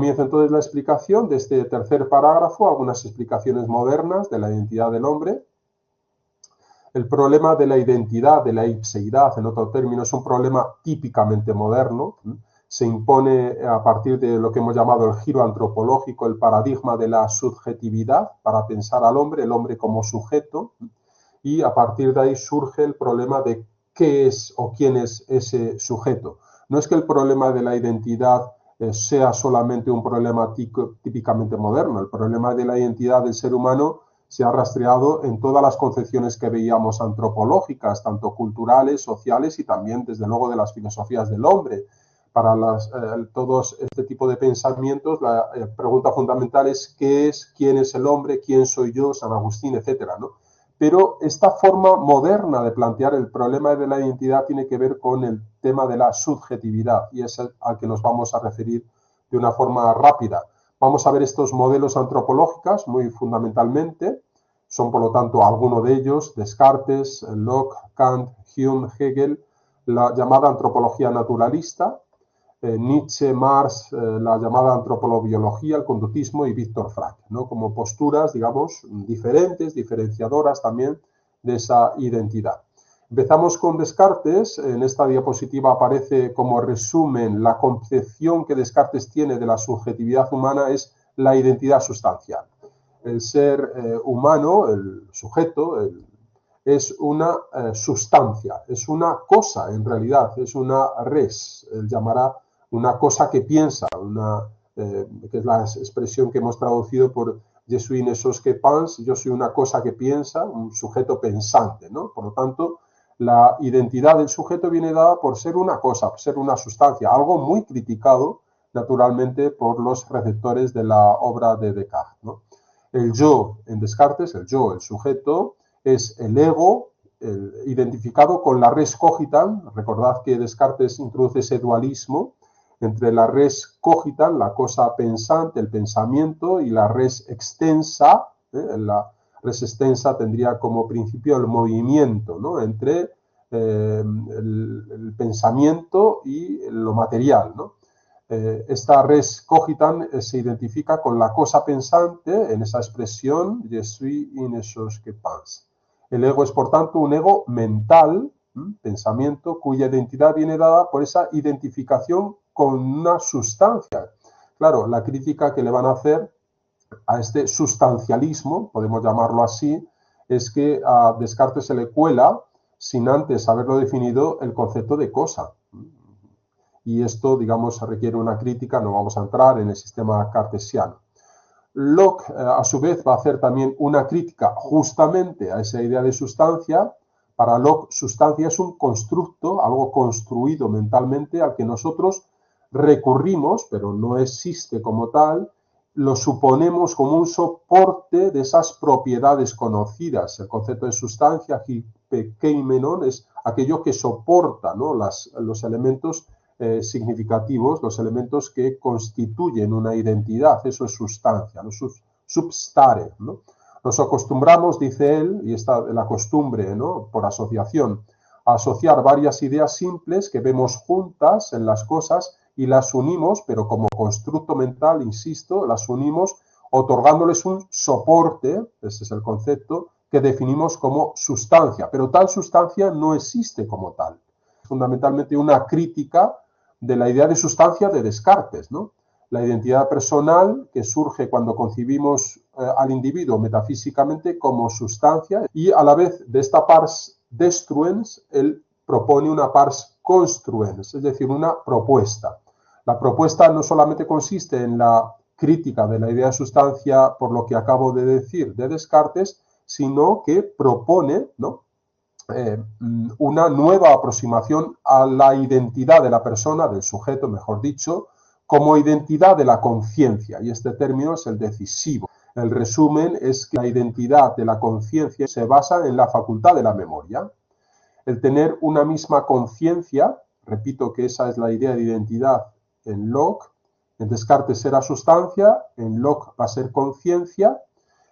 Comienza entonces la explicación de este tercer parágrafo, algunas explicaciones modernas de la identidad del hombre. El problema de la identidad, de la ipseidad, en otro término, es un problema típicamente moderno. Se impone a partir de lo que hemos llamado el giro antropológico, el paradigma de la subjetividad, para pensar al hombre, el hombre como sujeto, y a partir de ahí surge el problema de qué es o quién es ese sujeto. No es que el problema de la identidad sea solamente un problema típicamente moderno. El problema de la identidad del ser humano se ha rastreado en todas las concepciones que veíamos antropológicas, tanto culturales, sociales y también, desde luego, de las filosofías del hombre. Para todos este tipo de pensamientos, la pregunta fundamental es ¿qué es? ¿Quién es el hombre? ¿Quién soy yo? San Agustín, etcétera, ¿no? Pero esta forma moderna de plantear el problema de la identidad tiene que ver con el tema de la subjetividad, y es al que nos vamos a referir de una forma rápida. Vamos a ver estos modelos antropológicos muy fundamentalmente. Son, por lo tanto, algunos de ellos: Descartes, Locke, Kant, Hume, Hegel, la llamada antropología naturalista, Nietzsche, Marx, la llamada antropolobiología, el conductismo y Viktor Frankl, ¿no? Como posturas, digamos, diferentes, diferenciadoras también de esa identidad. Empezamos con Descartes. En esta diapositiva aparece como resumen la concepción que Descartes tiene de la subjetividad humana: es la identidad sustancial. El ser humano, el sujeto, es una sustancia, es una cosa en realidad, es una res, él llamará una cosa que piensa, que es la expresión que hemos traducido por je suis une chose que pense, yo soy una cosa que piensa, un sujeto pensante, ¿no? Por lo tanto, la identidad del sujeto viene dada por ser una cosa, por ser una sustancia, algo muy criticado naturalmente por los receptores de la obra de Descartes, ¿no? El yo en Descartes, el yo, el sujeto, es el ego, identificado con la res cogitan. Recordad que Descartes introduce ese dualismo entre la res cogitan, la cosa pensante, el pensamiento, y la res extensa. La res extensa tendría como principio el movimiento, ¿no? Entre el pensamiento y lo material, ¿no? Esta res cogitan se identifica con la cosa pensante en esa expresión je suis une chose que pense. El ego es, por tanto, un ego mental, pensamiento, cuya identidad viene dada por esa identificación con una sustancia. Claro, la crítica que le van a hacer a este sustancialismo, podemos llamarlo así, es que a Descartes se le cuela, sin antes haberlo definido, el concepto de cosa. Y esto, digamos, requiere una crítica, no vamos a entrar en el sistema cartesiano. Locke, a su vez, va a hacer también una crítica justamente a esa idea de sustancia. Para Locke, sustancia es un constructo, algo construido mentalmente, al que nosotros recurrimos, pero no existe como tal, lo suponemos como un soporte de esas propiedades conocidas. El concepto de sustancia, hypekeimenon, es aquello que soporta, ¿no? los elementos significativos, los elementos que constituyen una identidad. Eso es sustancia, ¿no? Substare, ¿no? Nos acostumbramos, dice él, y está la costumbre, ¿no? Por asociación, a asociar varias ideas simples que vemos juntas en las cosas y las unimos, pero como constructo mental, insisto, las unimos otorgándoles un soporte, ese es el concepto, que definimos como sustancia, pero tal sustancia no existe como tal. Fundamentalmente una crítica de la idea de sustancia de Descartes, ¿no? La identidad personal que surge cuando concibimos al individuo metafísicamente como sustancia, y a la vez de esta pars destruens, él propone una pars construens, es decir, una propuesta. La propuesta no solamente consiste en la crítica de la idea de sustancia por lo que acabo de decir de Descartes, sino que propone, ¿no?, una nueva aproximación a la identidad de la persona, del sujeto, mejor dicho, como identidad de la conciencia, y este término es el decisivo. El resumen es que la identidad de la conciencia se basa en la facultad de la memoria. El tener una misma conciencia, repito que esa es la idea de identidad en Locke, en Descartes será sustancia, en Locke va a ser conciencia.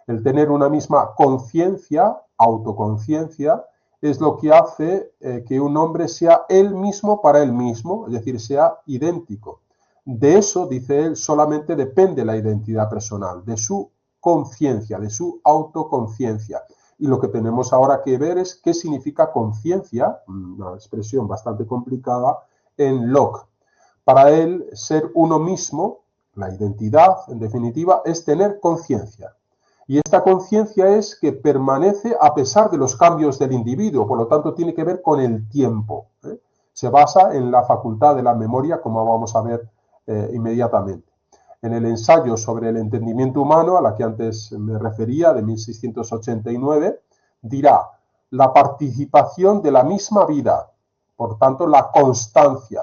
El tener una misma conciencia, autoconciencia, es lo que hace que un hombre sea él mismo para él mismo, es decir, sea idéntico. De eso, dice él, solamente depende la identidad personal, de su conciencia, de su autoconciencia. Y lo que tenemos ahora que ver es qué significa conciencia, una expresión bastante complicada, en Locke. Para él, ser uno mismo, la identidad, en definitiva, es tener conciencia. Y esta conciencia es que permanece a pesar de los cambios del individuo, por lo tanto tiene que ver con el tiempo. Se basa en la facultad de la memoria, como vamos a ver inmediatamente. En el ensayo sobre el entendimiento humano, a la que antes me refería, de 1689, dirá: la participación de la misma vida, por tanto la constancia,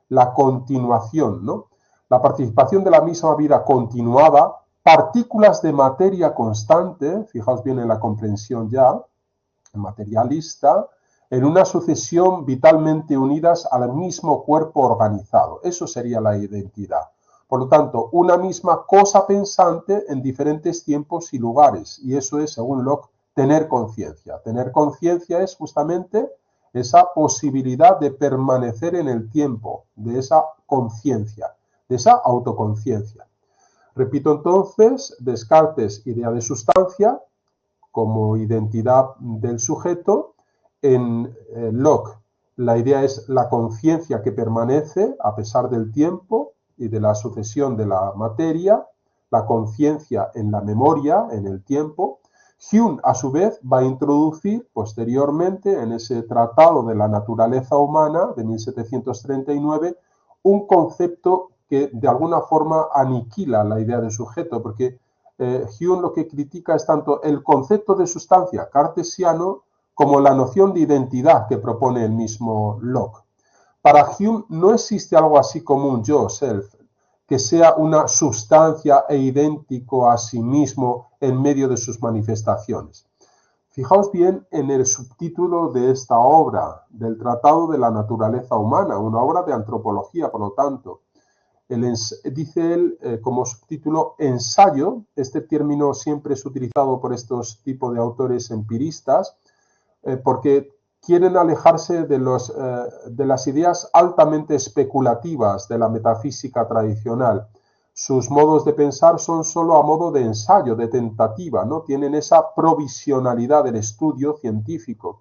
la continuación, ¿no? La participación de la misma vida continuada, partículas de materia constante, fijaos bien en la comprensión ya, materialista, en una sucesión vitalmente unidas al mismo cuerpo organizado. Eso sería la identidad. Por lo tanto, una misma cosa pensante en diferentes tiempos y lugares. Y eso es, según Locke, tener conciencia. Tener conciencia es justamente esa posibilidad de permanecer en el tiempo, de esa conciencia, de esa autoconciencia. Repito entonces, Descartes, idea de sustancia como identidad del sujeto. En Locke, la idea es la conciencia que permanece a pesar del tiempo y de la sucesión de la materia, la conciencia en la memoria, en el tiempo. Hume, a su vez, va a introducir posteriormente en ese Tratado de la Naturaleza Humana de 1739 un concepto que de alguna forma aniquila la idea de sujeto, porque Hume lo que critica es tanto el concepto de sustancia cartesiano como la noción de identidad que propone el mismo Locke. Para Hume no existe algo así como un yo, self, que sea una sustancia e idéntico a sí mismo en medio de sus manifestaciones. Fijaos bien en el subtítulo de esta obra, del Tratado de la Naturaleza Humana, una obra de antropología, por lo tanto. Dice él como subtítulo ensayo. Este término siempre es utilizado por estos tipos de autores empiristas porque quieren alejarse de las ideas altamente especulativas de la metafísica tradicional. Sus modos de pensar son solo a modo de ensayo, de tentativa, ¿no? Tienen esa provisionalidad del estudio científico.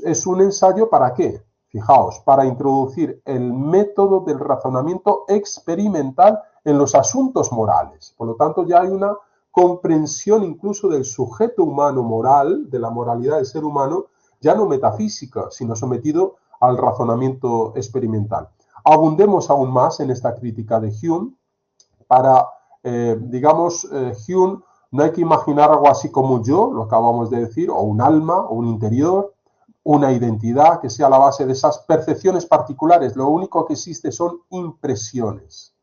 ¿Es un ensayo para qué? Fijaos, para introducir el método del razonamiento experimental en los asuntos morales. Por lo tanto, ya hay una comprensión incluso del sujeto humano moral, de la moralidad del ser humano, ya no metafísica, sino sometido al razonamiento experimental. Abundemos aún más en esta crítica de Hume. Para, Hume, no hay que imaginar algo así como un yo, lo acabamos de decir, o un alma, o un interior, una identidad que sea la base de esas percepciones particulares. Lo único que existe son impresiones.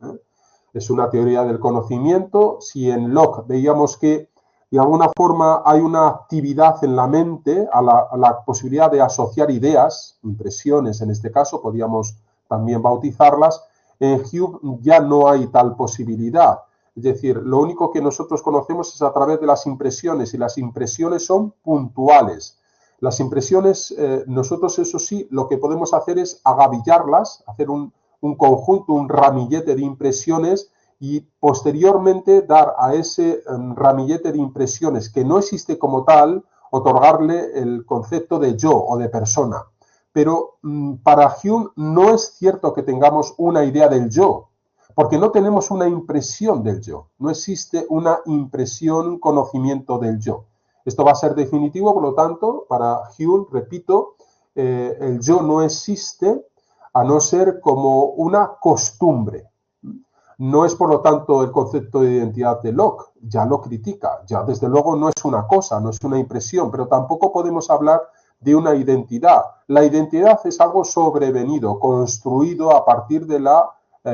Es una teoría del conocimiento. Si en Locke veíamos que de alguna forma hay una actividad en la mente a la posibilidad de asociar ideas, impresiones en este caso, podríamos también bautizarlas, en Hume ya no hay tal posibilidad. Es decir, lo único que nosotros conocemos es a través de las impresiones, y las impresiones son puntuales. Las impresiones, nosotros eso sí, lo que podemos hacer es agavillarlas, hacer un conjunto, un ramillete de impresiones, y posteriormente dar a ese ramillete de impresiones que no existe como tal, otorgarle el concepto de yo o de persona. Pero para Hume no es cierto que tengamos una idea del yo, porque no tenemos una impresión del yo. No existe una impresión, un conocimiento del yo. Esto va a ser definitivo, por lo tanto, para Hume, repito, el yo no existe a no ser como una costumbre. No es, por lo tanto, el concepto de identidad de Locke, ya lo critica, ya desde luego no es una cosa, no es una impresión, pero tampoco podemos hablar de una identidad. La identidad es algo sobrevenido, construido a partir de la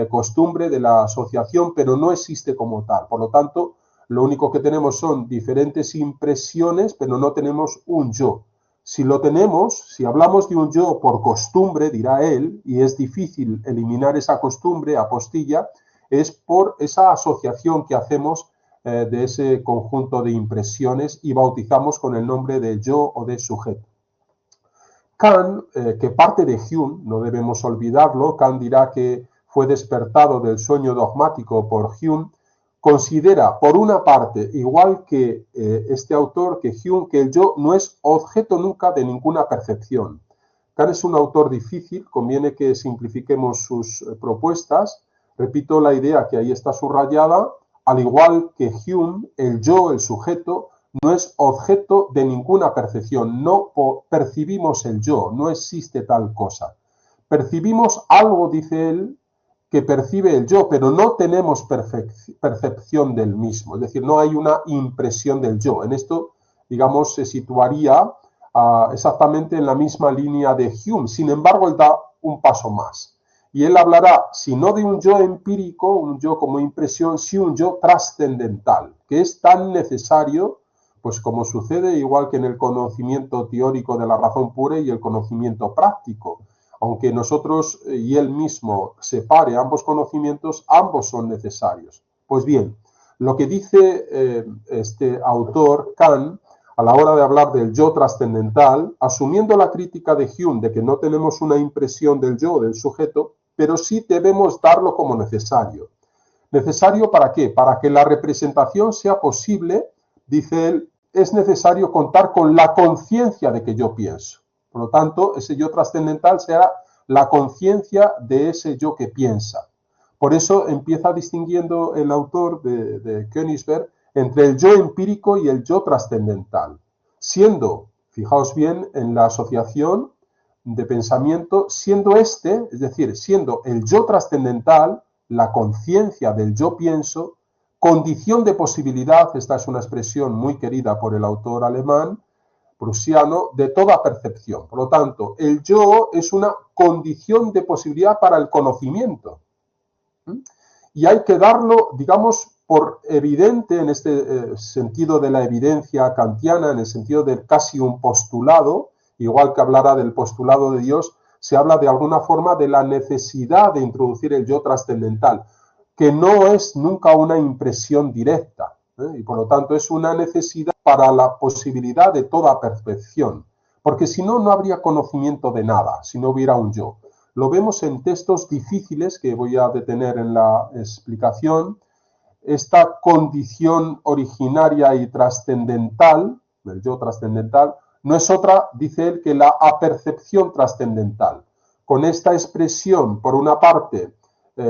costumbre, de la asociación, pero no existe como tal. Por lo tanto, lo único que tenemos son diferentes impresiones, pero no tenemos un yo. Si lo tenemos, si hablamos de un yo por costumbre, dirá él, y es difícil eliminar esa costumbre, apostilla, es por esa asociación que hacemos de ese conjunto de impresiones y bautizamos con el nombre de yo o de sujeto. Kant, que parte de Hume, no debemos olvidarlo, Kant dirá que fue despertado del sueño dogmático por Hume, considera, por una parte, igual que este autor, que Hume, que el yo no es objeto nunca de ninguna percepción. Kant es un autor difícil, conviene que simplifiquemos sus propuestas. Repito la idea que ahí está subrayada, al igual que Hume, el yo, el sujeto, no es objeto de ninguna percepción, no percibimos el yo, no existe tal cosa. Percibimos algo, dice él, que percibe el yo, pero no tenemos percepción del mismo, es decir, no hay una impresión del yo. En esto, digamos, se situaría exactamente en la misma línea de Hume. Sin embargo, él da un paso más. Y él hablará, si no de un yo empírico, un yo como impresión, sí un yo trascendental, que es tan necesario, pues como sucede igual que en el conocimiento teórico de la razón pura y el conocimiento práctico. Aunque nosotros y él mismo separe ambos conocimientos, ambos son necesarios. Pues bien, lo que dice este autor, Kant, a la hora de hablar del yo trascendental, asumiendo la crítica de Hume de que no tenemos una impresión del yo, del sujeto, pero sí debemos darlo como necesario. ¿Necesario para qué? Para que la representación sea posible, dice él, es necesario contar con la conciencia de que yo pienso. Por lo tanto, ese yo trascendental será la conciencia de ese yo que piensa. Por eso empieza distinguiendo el autor de Königsberg entre el yo empírico y el yo trascendental, siendo, fijaos bien en la asociación de pensamiento, siendo este, es decir, siendo el yo trascendental, la conciencia del yo pienso, condición de posibilidad, esta es una expresión muy querida por el autor alemán, prusiano, de toda percepción. Por lo tanto, el yo es una condición de posibilidad para el conocimiento. Y hay que darlo, digamos, por evidente en este sentido de la evidencia kantiana, en el sentido de casi un postulado, igual que hablará del postulado de Dios, se habla de alguna forma de la necesidad de introducir el yo trascendental, que no es nunca una impresión directa, y por lo tanto es una necesidad para la posibilidad de toda percepción, porque si no, no habría conocimiento de nada, si no hubiera un yo. Lo vemos en textos difíciles que voy a detener en la explicación. Esta condición originaria y trascendental, del yo trascendental, no es otra, dice él, que la apercepción trascendental. Con esta expresión, por una parte,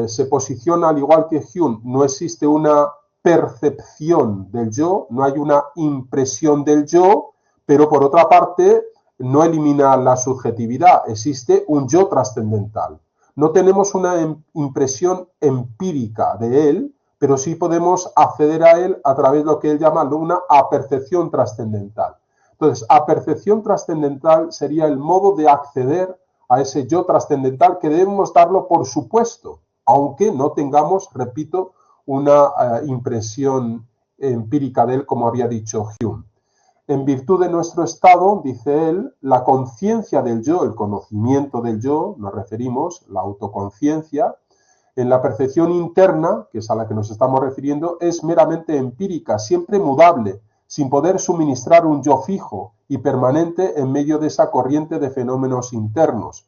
se posiciona al igual que Hume, no existe una percepción del yo, no hay una impresión del yo, pero por otra parte no elimina la subjetividad, existe un yo trascendental. No tenemos una impresión empírica de él, pero sí podemos acceder a él a través de lo que él llama una apercepción trascendental. Entonces, apercepción trascendental sería el modo de acceder a ese yo trascendental que debemos darlo por supuesto, aunque no tengamos, repito, una impresión empírica de él, como había dicho Hume. En virtud de nuestro estado, dice él, la conciencia del yo, el conocimiento del yo, nos referimos, la autoconciencia, en la percepción interna, que es a la que nos estamos refiriendo, es meramente empírica, siempre mudable, sin poder suministrar un yo fijo y permanente en medio de esa corriente de fenómenos internos.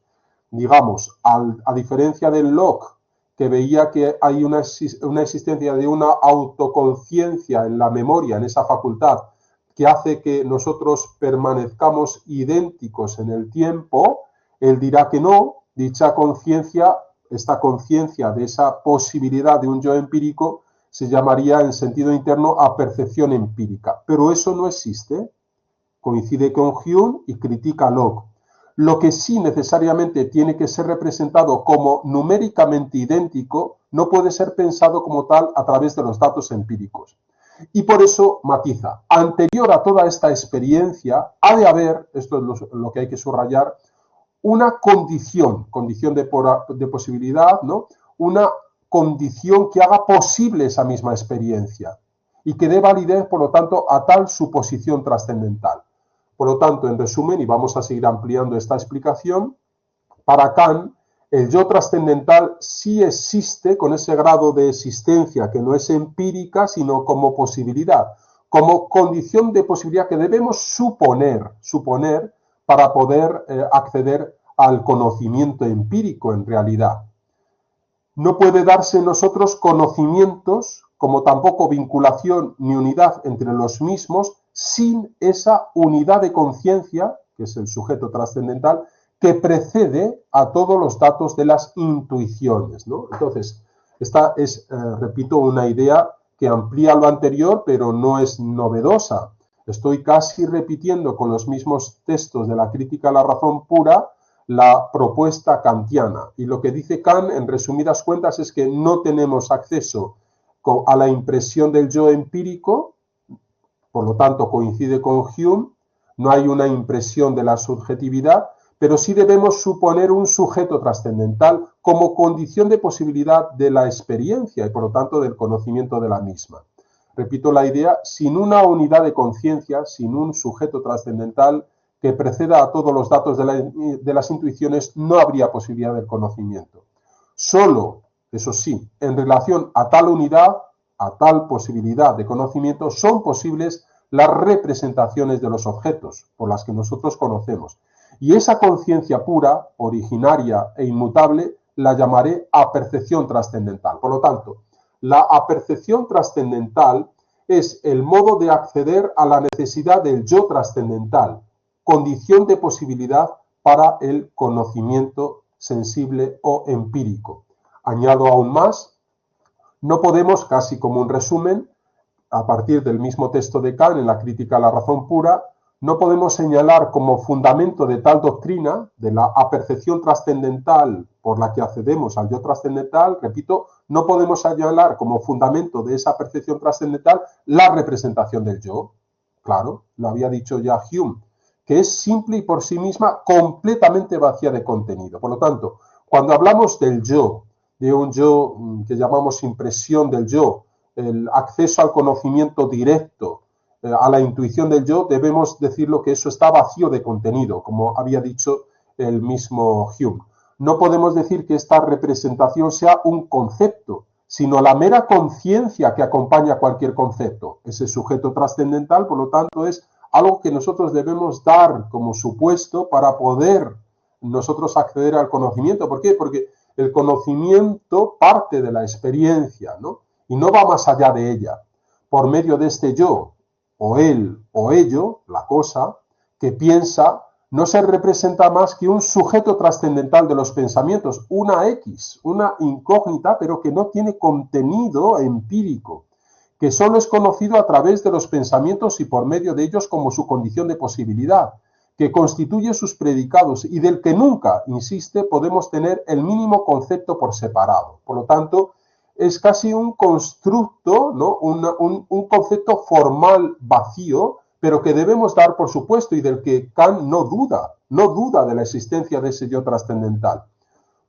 Digamos, a diferencia del Locke, que veía que hay una existencia de una autoconciencia en la memoria, en esa facultad, que hace que nosotros permanezcamos idénticos en el tiempo, él dirá que no, dicha conciencia, esta conciencia de esa posibilidad de un yo empírico, se llamaría en sentido interno a percepción empírica. Pero eso no existe. Coincide con Hume y critica a Locke. Lo que sí necesariamente tiene que ser representado como numéricamente idéntico no puede ser pensado como tal a través de los datos empíricos. Y por eso matiza, anterior a toda esta experiencia, ha de haber, esto es lo que hay que subrayar, una condición de posibilidad, ¿no? Una condición que haga posible esa misma experiencia y que dé validez, por lo tanto, a tal suposición trascendental. Por lo tanto, en resumen, y vamos a seguir ampliando esta explicación, para Kant, el yo trascendental sí existe con ese grado de existencia que no es empírica, sino como posibilidad, como condición de posibilidad que debemos suponer para poder acceder al conocimiento empírico en realidad. No puede darse en nosotros conocimientos, como tampoco vinculación ni unidad entre los mismos, sin esa unidad de conciencia, que es el sujeto trascendental, que precede a todos los datos de las intuiciones, ¿no? Entonces, esta es, repito, una idea que amplía lo anterior, pero no es novedosa. Estoy casi repitiendo con los mismos textos de la crítica a la razón pura la propuesta kantiana. Y lo que dice Kant, en resumidas cuentas, es que no tenemos acceso a la impresión del yo empírico, por lo tanto coincide con Hume, no hay una impresión de la subjetividad, pero sí debemos suponer un sujeto trascendental como condición de posibilidad de la experiencia y por lo tanto del conocimiento de la misma. Repito la idea, sin una unidad de conciencia, sin un sujeto trascendental que preceda a todos los datos de las intuiciones, no habría posibilidad del conocimiento. Solo, eso sí, en relación a tal unidad, a tal posibilidad de conocimiento, son posibles las representaciones de los objetos por las que nosotros conocemos. Y esa conciencia pura, originaria e inmutable, la llamaré apercepción trascendental. Por lo tanto, la apercepción trascendental es el modo de acceder a la necesidad del yo trascendental, condición de posibilidad para el conocimiento sensible o empírico. Añado aún más, no podemos, casi como un resumen, a partir del mismo texto de Kant en la crítica a la razón pura, no podemos señalar como fundamento de tal doctrina, de la apercepción trascendental por la que accedemos al yo trascendental, repito, no podemos señalar como fundamento de esa percepción trascendental la representación del yo. Claro, lo había dicho ya Hume, que es simple y por sí misma completamente vacía de contenido. Por lo tanto, cuando hablamos del yo, de un yo que llamamos impresión del yo, el acceso al conocimiento directo, a la intuición del yo, debemos decirlo que eso está vacío de contenido, como había dicho el mismo Hume. No podemos decir que esta representación sea un concepto, sino la mera conciencia que acompaña cualquier concepto. Ese sujeto trascendental, por lo tanto, es algo que nosotros debemos dar como supuesto para poder nosotros acceder al conocimiento. ¿Por qué? Porque el conocimiento parte de la experiencia, ¿no? Y no va más allá de ella. Por medio de este yo, o él o ello, la cosa, que piensa, no se representa más que un sujeto trascendental de los pensamientos, una X, una incógnita, pero que no tiene contenido empírico, que solo es conocido a través de los pensamientos y por medio de ellos como su condición de posibilidad, que constituye sus predicados y del que nunca, insiste, podemos tener el mínimo concepto por separado. Por lo tanto, es casi un constructo, ¿no? un concepto formal vacío, pero que debemos dar por supuesto y del que Kant no duda de la existencia de ese yo trascendental.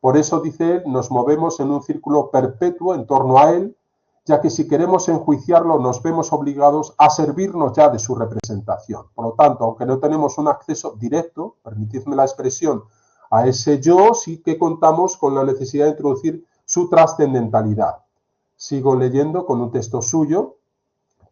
Por eso, dice él, nos movemos en un círculo perpetuo en torno a él, ya que si queremos enjuiciarlo nos vemos obligados a servirnos ya de su representación. Por lo tanto, aunque no tenemos un acceso directo, permitidme la expresión, a ese yo, sí que contamos con la necesidad de introducir su trascendentalidad. Sigo leyendo con un texto suyo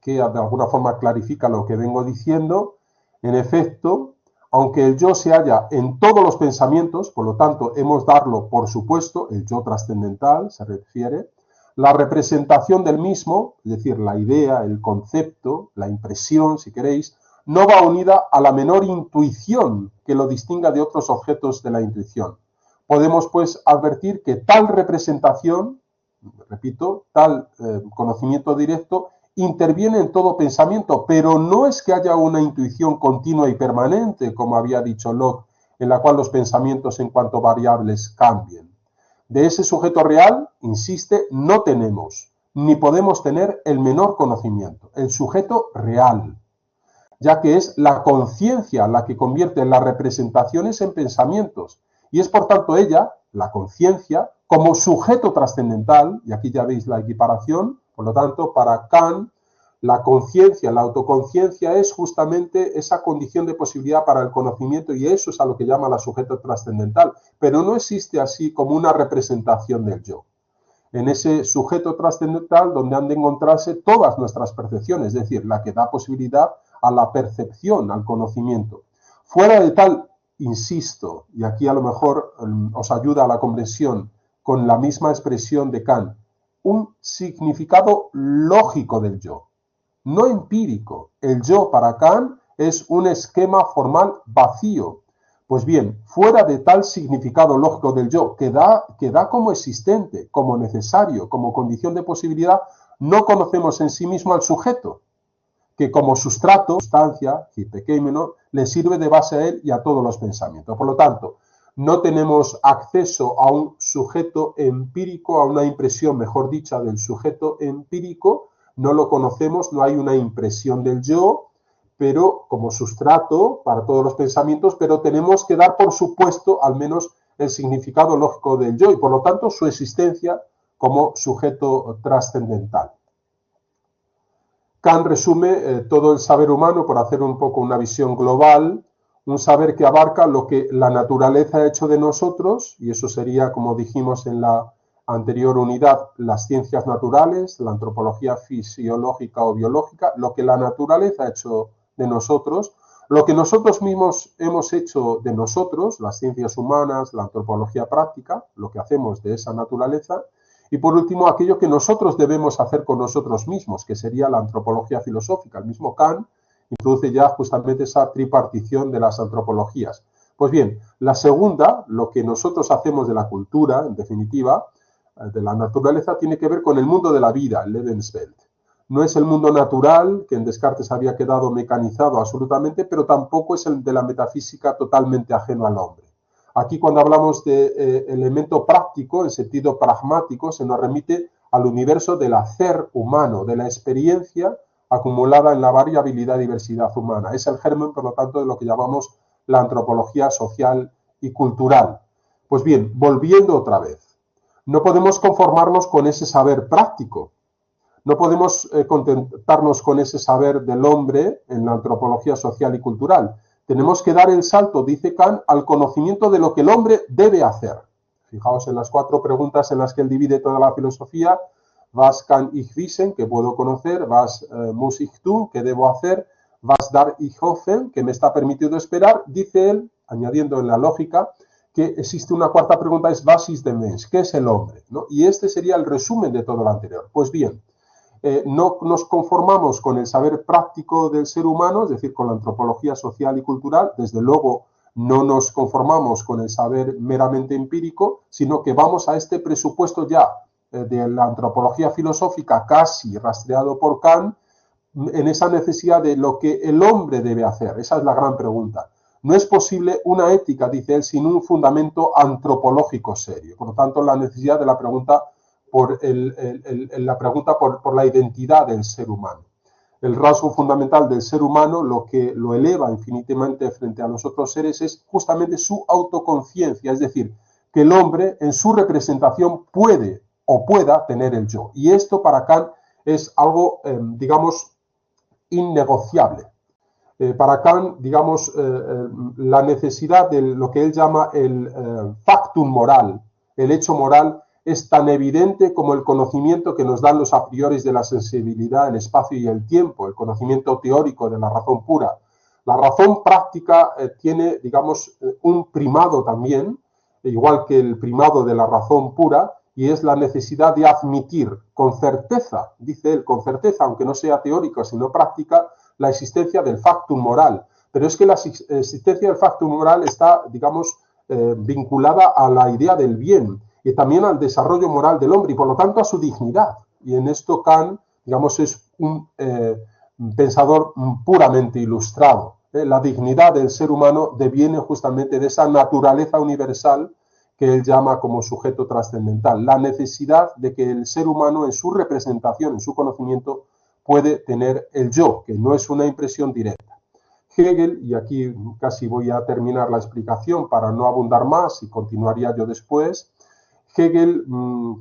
que de alguna forma clarifica lo que vengo diciendo. En efecto, aunque el yo se halla en todos los pensamientos, por lo tanto hemos de darlo por supuesto, el yo trascendental se refiere, la representación del mismo, es decir, la idea, el concepto, la impresión, si queréis, no va unida a la menor intuición que lo distinga de otros objetos de la intuición. Podemos, pues, advertir que tal representación, repito, tal conocimiento directo, interviene en todo pensamiento, pero no es que haya una intuición continua y permanente, como había dicho Locke, en la cual los pensamientos en cuanto a variables cambien. De ese sujeto real, insiste, no tenemos, ni podemos tener el menor conocimiento, el sujeto real, ya que es la conciencia la que convierte las representaciones en pensamientos, y es por tanto ella, la conciencia, como sujeto trascendental, y aquí ya veis la equiparación, por lo tanto, para Kant, la conciencia, la autoconciencia es justamente esa condición de posibilidad para el conocimiento y eso es a lo que llama la sujeto trascendental, pero no existe así como una representación del yo. En ese sujeto trascendental donde han de encontrarse todas nuestras percepciones, es decir, la que da posibilidad a la percepción, al conocimiento. Fuera de tal, insisto, y aquí a lo mejor os ayuda a la comprensión, con la misma expresión de Kant, un significado lógico del yo, no empírico. El yo para Kant es un esquema formal vacío. Pues bien, fuera de tal significado lógico del yo, que da como existente, como necesario, como condición de posibilidad, no conocemos en sí mismo al sujeto, que como sustrato, sustancia, hipekeimeno, le sirve de base a él y a todos los pensamientos. Por lo tanto, no tenemos acceso a un sujeto empírico, a una impresión, mejor dicha, del sujeto empírico, no lo conocemos, no hay una impresión del yo, pero como sustrato para todos los pensamientos, pero tenemos que dar por supuesto al menos el significado lógico del yo y por lo tanto su existencia como sujeto trascendental. Kant resume todo el saber humano, por hacer un poco una visión global, un saber que abarca lo que la naturaleza ha hecho de nosotros, y eso sería, como dijimos en la anterior unidad, las ciencias naturales, la antropología fisiológica o biológica, lo que la naturaleza ha hecho de nosotros, lo que nosotros mismos hemos hecho de nosotros, las ciencias humanas, la antropología práctica, lo que hacemos de esa naturaleza, y por último aquello que nosotros debemos hacer con nosotros mismos, que sería la antropología filosófica. El mismo Kant introduce ya justamente esa tripartición de las antropologías. Pues bien, la segunda, lo que nosotros hacemos de la cultura, en definitiva, de la naturaleza, tiene que ver con el mundo de la vida, el Lebenswelt. No es el mundo natural, que en Descartes había quedado mecanizado absolutamente, pero tampoco es el de la metafísica totalmente ajeno al hombre. Aquí cuando hablamos de elemento práctico, en sentido pragmático, se nos remite al universo del hacer humano, de la experiencia acumulada en la variabilidad y diversidad humana. Es el germen, por lo tanto, de lo que llamamos la antropología social y cultural. Pues bien, volviendo otra vez, no podemos conformarnos con ese saber práctico. No podemos contentarnos con ese saber del hombre en la antropología social y cultural. Tenemos que dar el salto, dice Kant, al conocimiento de lo que el hombre debe hacer. Fijaos en las 4 preguntas en las que él divide toda la filosofía. Was kann ich wissen, que puedo conocer, was muss ich tun, que debo hacer, was darf ich hoffen, que me está permitido esperar, dice él, añadiendo en la lógica, que existe una 4ª pregunta, es was ist der Mensch, ¿qué es el hombre? ¿No? Y este sería el resumen de todo lo anterior. Pues bien, no nos conformamos con el saber práctico del ser humano, es decir, con la antropología social y cultural, desde luego no nos conformamos con el saber meramente empírico, sino que vamos a este presupuesto ya de la antropología filosófica casi rastreado por Kant, en esa necesidad de lo que el hombre debe hacer. Esa es la gran pregunta. No es posible una ética, dice él, sin un fundamento antropológico serio. Por lo tanto, la necesidad de la pregunta por la identidad del ser humano. El rasgo fundamental del ser humano, lo que lo eleva infinitamente frente a los otros seres, es justamente su autoconciencia, es decir, que el hombre en su representación puede o pueda tener el yo. Y esto para Kant es algo, digamos, innegociable. Para Kant, digamos, la necesidad de lo que él llama el factum moral, el hecho moral, es tan evidente como el conocimiento que nos dan los a priori de la sensibilidad, el espacio y el tiempo, el conocimiento teórico de la razón pura. La razón práctica tiene, digamos, un primado también, igual que el primado de la razón pura, y es la necesidad de admitir con certeza, dice él, con certeza, aunque no sea teórica, sino práctica, la existencia del factum moral. Pero es que la existencia del factum moral está, digamos, vinculada a la idea del bien y también al desarrollo moral del hombre y por lo tanto a su dignidad. Y en esto Kant, digamos, es un pensador puramente ilustrado. La dignidad del ser humano deviene justamente de esa naturaleza universal que él llama como sujeto trascendental. La necesidad de que el ser humano en su representación, en su conocimiento, puede tener el yo, que no es una impresión directa. Hegel, y aquí casi voy a terminar la explicación para no abundar más y continuaría yo después, Hegel,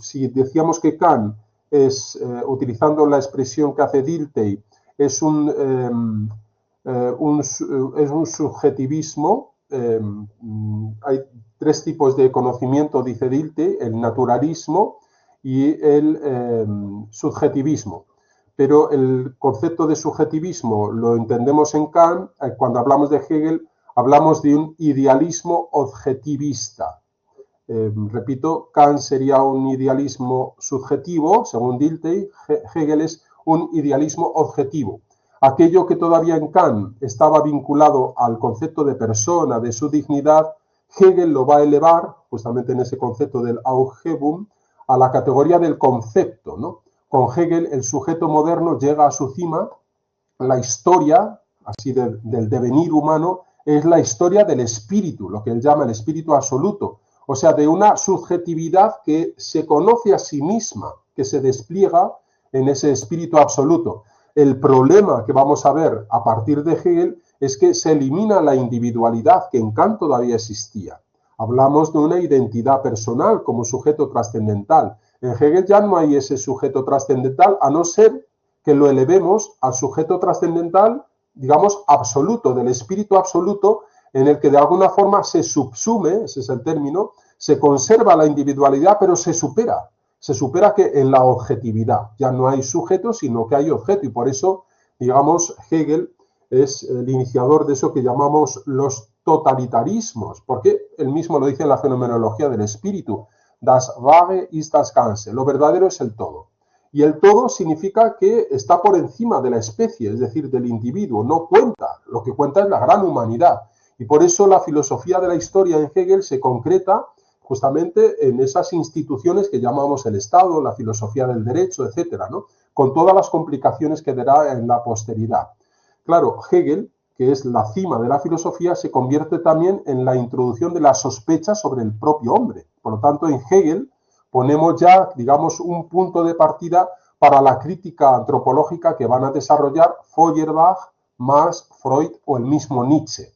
si decíamos que Kant es, utilizando la expresión que hace Dilthey, es un subjetivismo, hay 3 tipos de conocimiento, dice Dilthey, el naturalismo y el subjetivismo. Pero el concepto de subjetivismo lo entendemos en Kant, cuando hablamos de Hegel, hablamos de un idealismo objetivista. Repito, Kant sería un idealismo subjetivo, según Dilthey, Hegel es un idealismo objetivo. Aquello que todavía en Kant estaba vinculado al concepto de persona, de su dignidad, Hegel lo va a elevar, justamente en ese concepto del Aufhebung, a la categoría del concepto, ¿no? Con Hegel el sujeto moderno llega a su cima, la historia, así del devenir humano, es la historia del espíritu, lo que él llama el espíritu absoluto, o sea, de una subjetividad que se conoce a sí misma, que se despliega en ese espíritu absoluto. El problema que vamos a ver a partir de Hegel es que se elimina la individualidad que en Kant todavía existía. Hablamos de una identidad personal como sujeto trascendental. En Hegel ya no hay ese sujeto trascendental, a no ser que lo elevemos al sujeto trascendental, digamos, absoluto, del espíritu absoluto, en el que de alguna forma se subsume, ese es el término, se conserva la individualidad, pero se supera que en la objetividad. Ya no hay sujeto, sino que hay objeto, y por eso, digamos, Hegel es el iniciador de eso que llamamos los totalitarismos, porque él mismo lo dice en la fenomenología del espíritu, das Wahre ist das Ganze, lo verdadero es el todo. Y el todo significa que está por encima de la especie, es decir, del individuo, no cuenta, lo que cuenta es la gran humanidad. Y por eso la filosofía de la historia en Hegel se concreta justamente en esas instituciones que llamamos el Estado, la filosofía del derecho, etcétera, ¿no? Con todas las complicaciones que dará en la posteridad. Claro, Hegel, que es la cima de la filosofía, se convierte también en la introducción de la sospecha sobre el propio hombre. Por lo tanto, en Hegel ponemos ya, digamos, un punto de partida para la crítica antropológica que van a desarrollar Feuerbach, Marx, Freud o el mismo Nietzsche.